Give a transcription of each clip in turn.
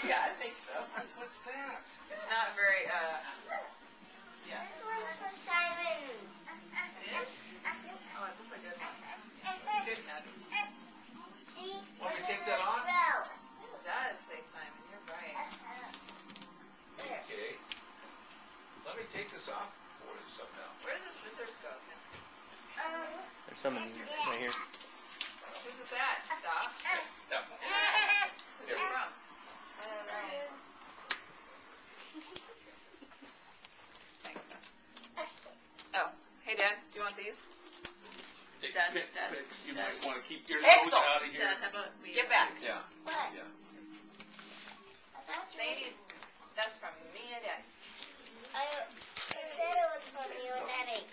Yeah, I think so. What's that? It's not very, yeah. This one's for Simon. It is? Oh, that's a good one. Okay. See? Want me to take that off? Row. It does say Simon, you're right. Okay. Let me take this off for you somehow. Where do the scissors go? There's some in here, right here. Who's this at? Stop. That one. Who's it from? I don't know. Thanks. Oh, hey Dad, do you want these? Dad, Pick, Dad, pick. You Dad. might want to keep your Pixel. nose out of here. Dad, how about we get back? Yeah. What? Yeah. I thought you Maybe that's from me and Dad. I said it was from you and Daddy.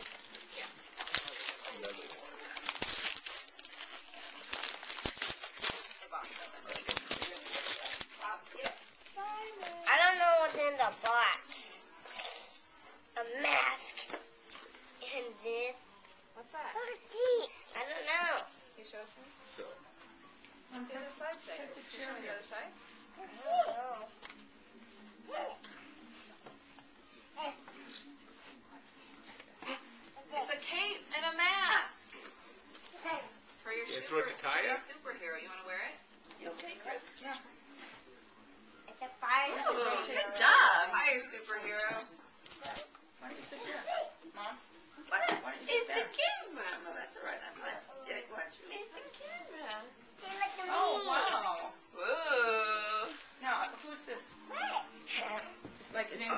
I don't know what's in the box. A mask. And this. What's that? I don't know. Can you show us me? So. What's the other side say? Can you show me the other side? I don't know. It's a cape and a mask for your It's for Kaya? superhero. You want to wear it? You okay, Chris? Yeah. It's a fire Ooh, superhero. good job. Hi, your superhero. Why don't you sit down? Mom? Why don't you It's sit the down? camera. No, that's all right. I'm not getting much. It's the camera. Hey, look at me. Oh, wow. Ooh. Now, who's this? It's like an Oh,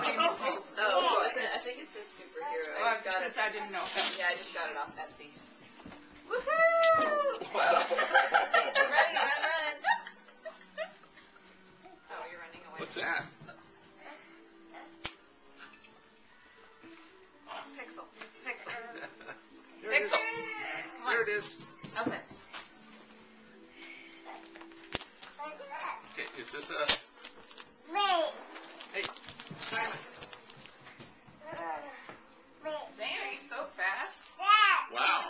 Oh, I think it's just superhero. Oh, I was just gonna say I didn't know. Yeah, I just got it off Etsy. Woohoo! Wow. Run. Oh, you're running away. What's that? Pixel. There it is. Pixel. Come on. There it is. Open. Okay, is this a... Wait. Hey, Simon. Wait. Dang, he's so fast. Dad. Wow.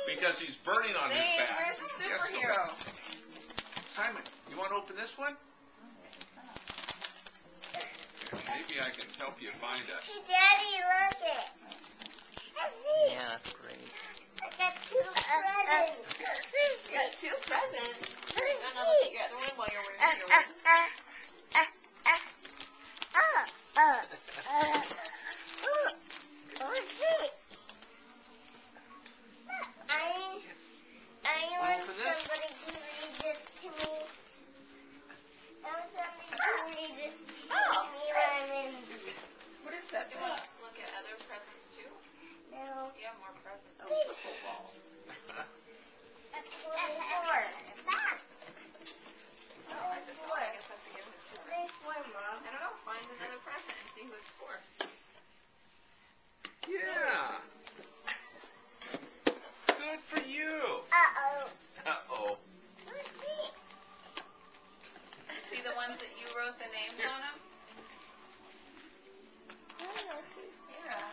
Because he's burning on his Dang, back. where's the Yes, superhero? Simon, you want to open this one? Maybe I can help you find it. Hey, Daddy, look it. Yeah, that's great. I got two presents. You got two presents. No, look at your other one while you're wearing your one. What's it? I want Open this. somebody to read this to me. I want somebody to read this to me when I'm in. What is that? Do you want to look at other presents too? No. You have more presents. Oh, it's a football. That's 24. I don't like this one. I guess I have to give this to her. There's one, Mom. I don't know. Find another present and see who it's for. Yeah. Good for you. Uh-oh. Uh-oh. What's it? See the ones that you wrote the names Here. on them? Yeah.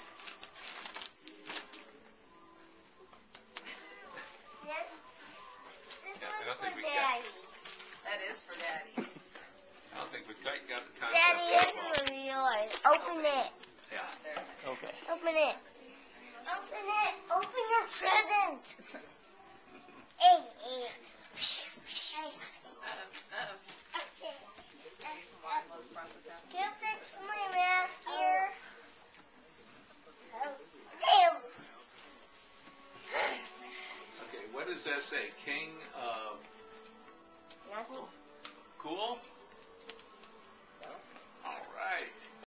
This Yeah, I don't one's think for we got- Daddy. That is for Daddy. I don't think we quite got the concept. Daddy, of this one's yours. Open it. Yeah. There. Okay. Open it. Open it. Open your present. Hey, hey. Hey. Uh-oh. Need some water. Let's process out. Can you fix my mask here? Ew. Okay, what does that say? King of Nothing. Cool?